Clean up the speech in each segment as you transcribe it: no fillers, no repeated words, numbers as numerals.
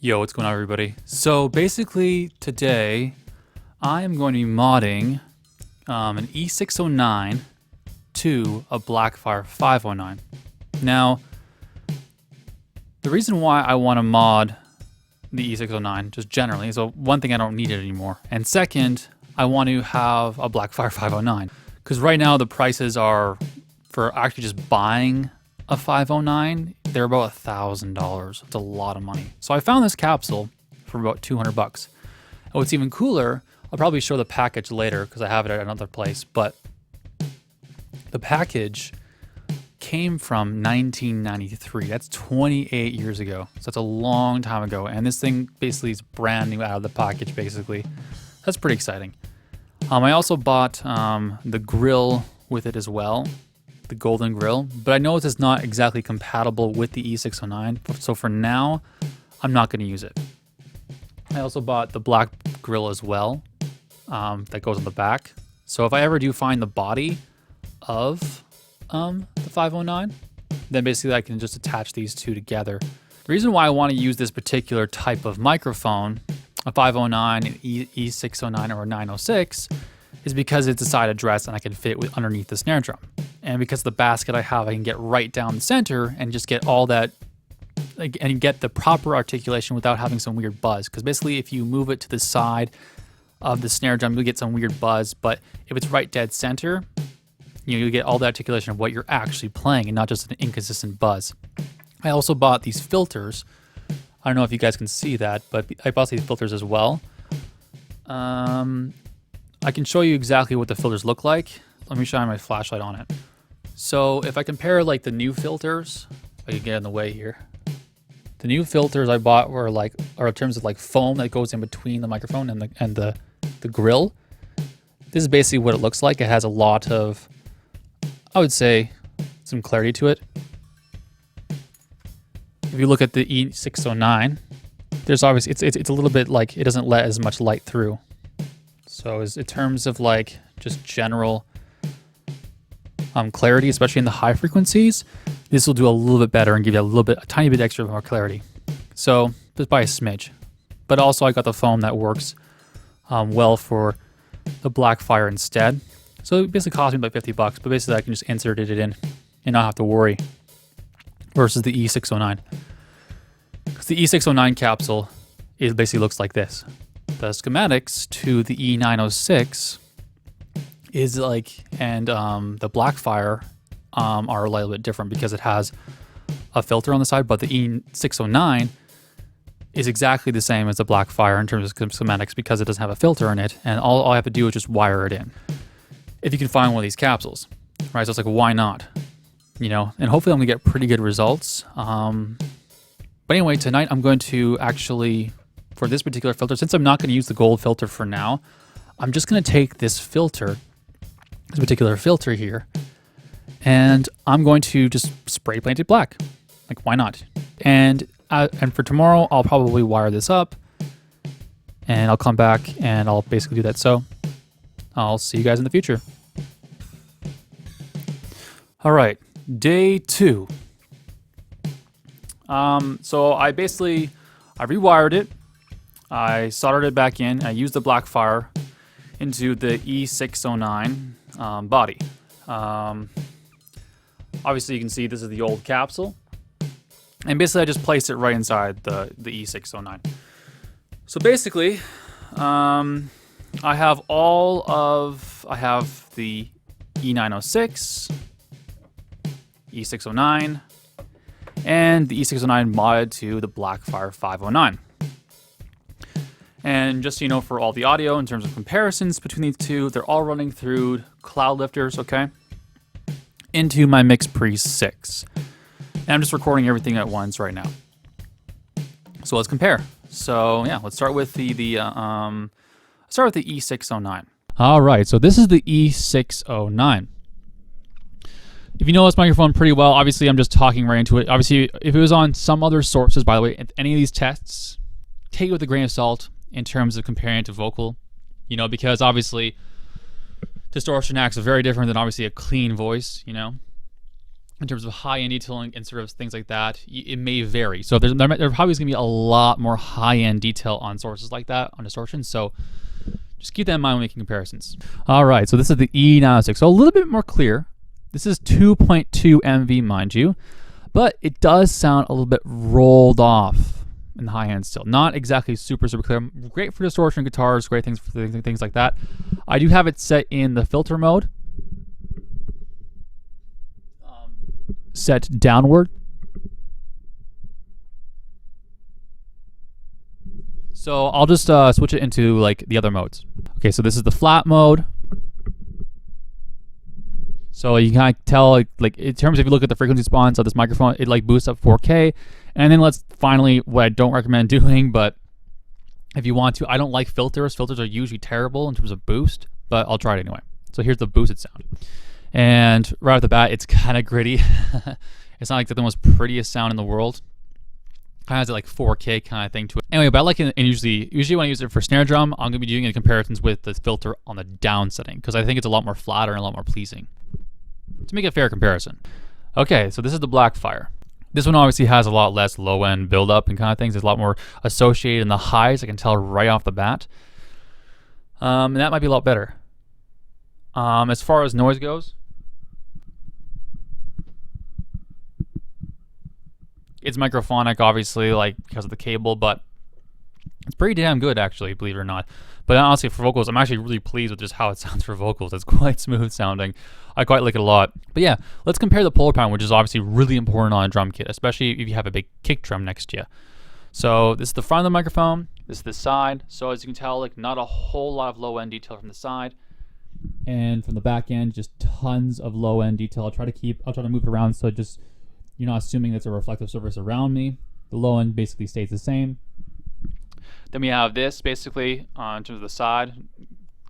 Yo, what's going on, everybody? So basically today I am going to be modding an E609 to a Blackfire 509. Now, the reason why I want to mod the E609 just generally is, one thing, I don't need it anymore, and second, I want to have a Blackfire 509 because right now the prices are for actually just buying a 509, they're about $1,000. It's a lot of money. So I found this capsule for about 200 bucks. And what's even cooler, I'll probably show the package later because I have it at another place, but the package came from 1993. That's 28 years ago. So that's a long time ago. And this thing basically is brand new out of the package, basically. That's pretty exciting. I also bought the grill with it as well, the golden grill, but I know it's not exactly compatible with the E609, so for now I'm not going to use it. I also bought the black grill as well, that goes on the back, so if I ever do find the body of the 509, then basically I can just attach these two together. The reason why I want to use this particular type of microphone, a 509, an E609, or a 906, is because it's a side address and I can fit it underneath the snare drum. And because of the basket I have, I can get right down the center and just get all that, and get the proper articulation without having some weird buzz. Because basically if you move it to the side of the snare drum, you'll get some weird buzz, but if it's right dead center, you get all the articulation of what you're actually playing and not just an inconsistent buzz. I also bought these filters. I don't know if you guys can see that, but I bought these filters as well. I can show you exactly what the filters look like. Let me shine my flashlight on it. So if I compare like the new filters, if I can get in the way here. The new filters I bought were in terms of like foam that goes in between the microphone and the grill. This is basically what it looks like. It has a lot of, I would say, some clarity to it. If you look at the E609, there's obviously, it's a little bit like it doesn't let as much light through. So in terms of like just general clarity, especially in the high frequencies, this will do a little bit better and give you a tiny bit extra more clarity. So just by a smidge. But also I got the foam that works well for the Blackfire instead. So it basically cost me about 50 bucks, but basically I can just insert it in and not have to worry. Versus the E609. Because the E609 capsule, it basically looks like this. The schematics to the E906 is like, and the Blackfire are a little bit different because it has a filter on the side, but the E609 is exactly the same as the Blackfire in terms of schematics because it doesn't have a filter in it, and all I have to do is just wire it in. If you can find one of these capsules, right? So it's like, why not? You know, and hopefully I'm gonna get pretty good results. But anyway, tonight I'm going to actually, for this particular filter, since I'm not gonna use the gold filter for now, I'm just gonna take this filter, this particular filter here, and I'm going to just spray paint it black. Like, why not? And for tomorrow, I'll probably wire this up, and I'll come back and I'll basically do that. So I'll see you guys in the future. All right. Day 2. So I rewired it. I soldered it back in. I used the Blackfire into the E609 body. Obviously you can see this is the old capsule. And basically I just placed it right inside the E609. So basically, I have the E906, E609, and the E609 modded to the Blackfire 509. And just so you know, for all the audio, in terms of comparisons between these two, they're all running through cloud lifters, okay, into my Mixpre 6. And I'm just recording everything at once right now. So let's compare. So yeah, let's start with the E609. All right, so this is the E609. If you know this microphone pretty well, obviously I'm just talking right into it. Obviously, if it was on some other sources, by the way, any of these tests, take it with a grain of salt in terms of comparing it to vocal, you know, because obviously distortion acts are very different than obviously a clean voice, you know. in terms of high-end detailing and sort of things like that, it may vary. So there probably is going to be a lot more high-end detail on sources like that, on distortion. So just keep that in mind when making comparisons. All right, so this is the E906. So a little bit more clear. This is 2.2 MV, mind you, but it does sound a little bit rolled off in the high end still. Not exactly super clear. Great for distortion guitars, great things for things like that. I do have it set in the filter mode. Set downward. So I'll just switch it into like the other modes. Okay, so this is the flat mode. So you can kind of tell, like in terms of if you look at the frequency response of this microphone, it like boosts up 4K. And then let's finally, what I don't recommend doing, but if you want to, I don't like filters. Filters are usually terrible in terms of boost, but I'll try it anyway. So here's the boosted sound. And right off the bat, it's kind of gritty. It's not like the most prettiest sound in the world. Kind of has like 4K kind of thing to it. Anyway, but I like it, and usually when I use it for snare drum, I'm gonna be doing it in comparisons with the filter on the down setting because I think it's a lot more flatter and a lot more pleasing. To make a fair comparison. Okay, so this is the Blackfire. This one obviously has a lot less low end buildup and kind of things. There's a lot more associated in the highs. I can tell right off the bat. And that might be a lot better. As far as noise goes, it's microphonic, obviously, like because of the cable, but it's pretty damn good, actually, believe it or not. But honestly, for vocals, I'm actually really pleased with just how it sounds for vocals. It's quite smooth sounding. I quite like it a lot. But yeah, let's compare the polar pattern, which is obviously really important on a drum kit, especially if you have a big kick drum next to you. So this is the front of the microphone. This is the side. So as you can tell, like not a whole lot of low end detail from the side. And from the back end, just tons of low end detail. I'll try to move it around so just you're not assuming that's a reflective surface around me. The low end basically stays the same. Then we have this basically in terms of the side,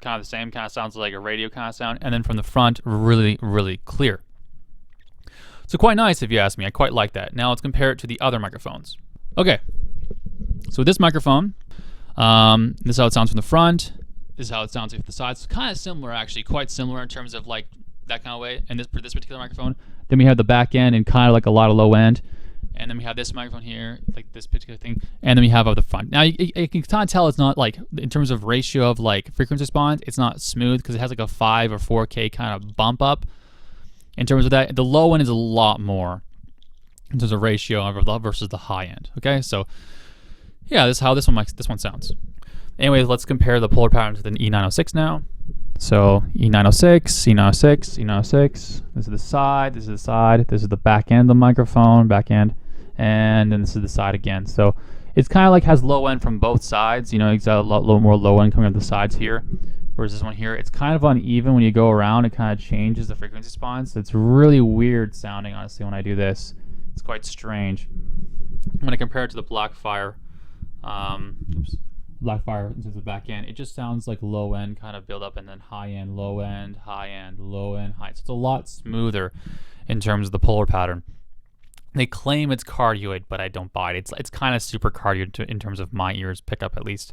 kind of the same, kind of sounds like a radio kind of sound. And then from the front, really, really clear. So quite nice if you ask me. I quite like that. Now let's compare it to the other microphones. Okay, so this microphone, this is how it sounds from the front. This is how it sounds from the sides. It's kind of similar, actually, quite similar in terms of like that kind of way. And this particular microphone. Then we have the back end and kind of like a lot of low end. And then we have this microphone here, like this particular thing. And then we have up the front. Now you can kind of tell it's not like, in terms of ratio of like frequency response, it's not smooth because it has like a 5 or 4K kind of bump up. In terms of that, the low end is a lot more in terms of ratio versus the high end. Okay, so yeah, this is how this one sounds. Anyways, let's compare the polar pattern to the E906 now. So E906, E906, E906. This is the side, this is the side, this is the back end of the microphone, back end, and then this is the side again. So it's kind of like has low end from both sides. You know, it's got a lot more low end coming up the sides here. Whereas this one here, it's kind of uneven when you go around. It kind of changes the frequency response. It's really weird sounding, honestly, when I do this. It's quite strange. I'm going to compare it to the Blackfire. Blackfire into the back end. It just sounds like low end kind of build up and then high end, low end, high end, low end, high. So it's a lot smoother in terms of the polar pattern. They claim it's cardioid, but I don't buy it. It's kind of super cardioid in terms of my ears pickup, at least.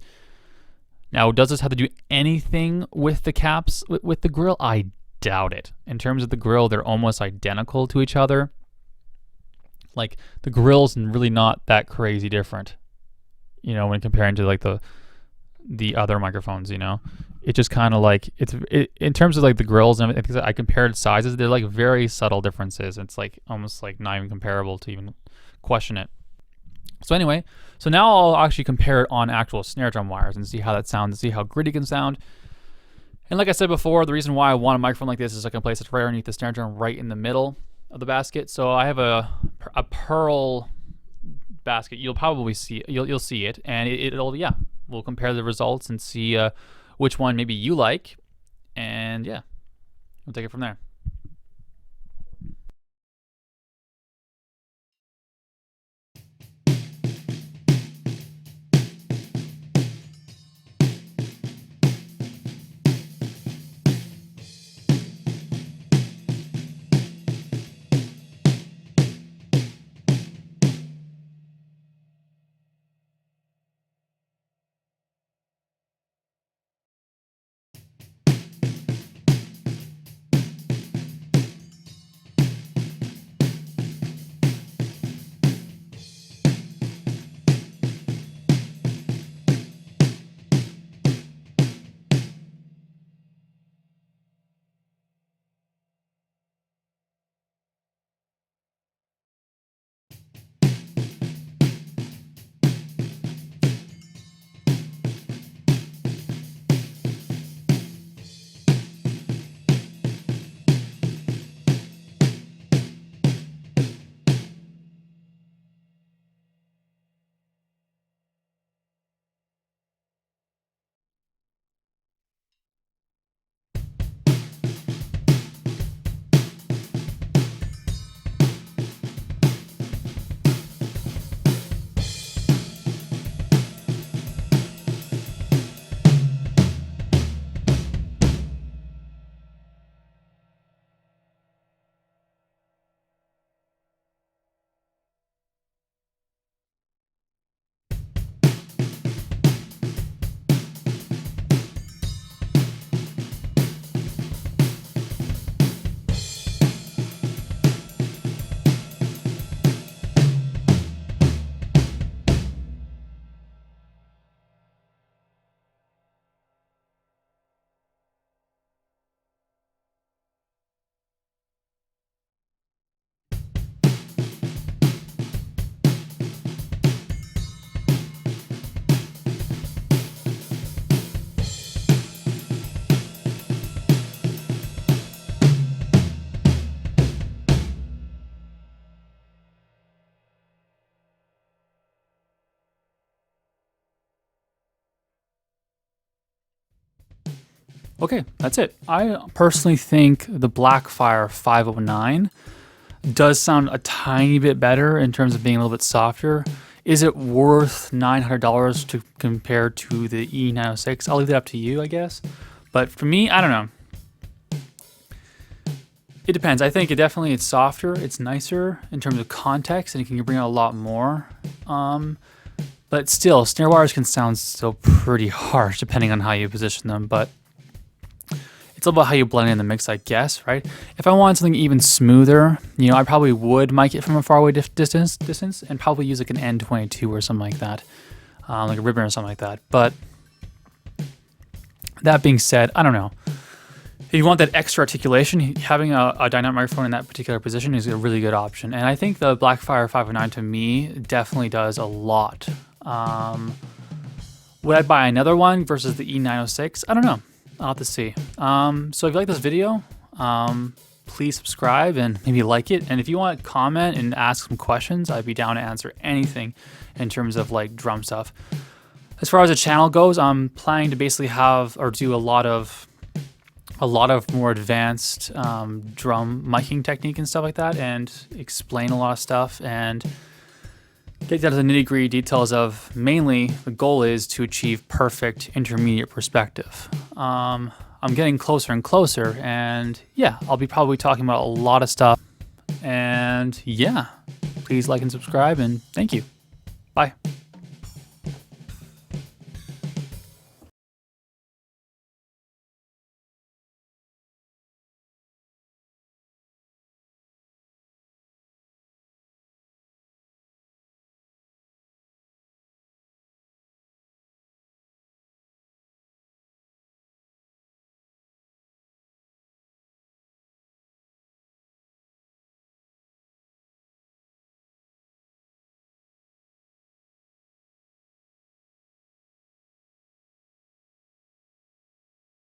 Now, does this have to do anything with the caps, with the grill? I doubt it. In terms of the grill, they're almost identical to each other. Like, the grill's really not that crazy different, you know, when comparing to like the other microphones, you know. It just kind of like, in terms of like the grills and everything, I compared sizes, they're like very subtle differences. It's like almost like not even comparable to even question it. So anyway, so now I'll actually compare it on actual snare drum wires and see how that sounds, and see how gritty it can sound. And like I said before, the reason why I want a microphone like this is I can place it right underneath the snare drum, right in the middle of the basket. So I have a pearl basket. You'll probably see, you'll see it, and we'll compare the results and see which one maybe you like, and yeah, we'll take it from there. okay, that's it. I personally think the Blackfire 509 does sound a tiny bit better in terms of being a little bit softer. Is it worth $900 to compare to the E906? I'll leave that up to you, I guess. But for me, I don't know. It depends. I think it's softer, it's nicer in terms of context, and it can bring out a lot more. But still, snare wires can sound still pretty harsh depending on how you position them. But it's all about how you blend in the mix, I guess, right? If I wanted something even smoother, you know, I probably would mic it from a faraway distance, and probably use like an N22 or something like that, like a ribbon or something like that. But that being said, I don't know. If you want that extra articulation, having a dynamic microphone in that particular position is a really good option. And I think the Blackfire 509 to me definitely does a lot. Would I buy another one versus the E906? I don't know. I'll have to see. So if you like this video, please subscribe and maybe like it. And if you want to comment and ask some questions, I'd be down to answer anything in terms of like drum stuff. As far as the channel goes, I'm planning to basically have or do a lot of more advanced drum miking technique and stuff like that, and explain a lot of stuff and get down to the nitty-gritty details of, mainly the goal is to achieve perfect intermediate perspective. I'm getting closer and closer, and yeah, I'll be probably talking about a lot of stuff. And yeah, please like and subscribe, and thank you. Bye.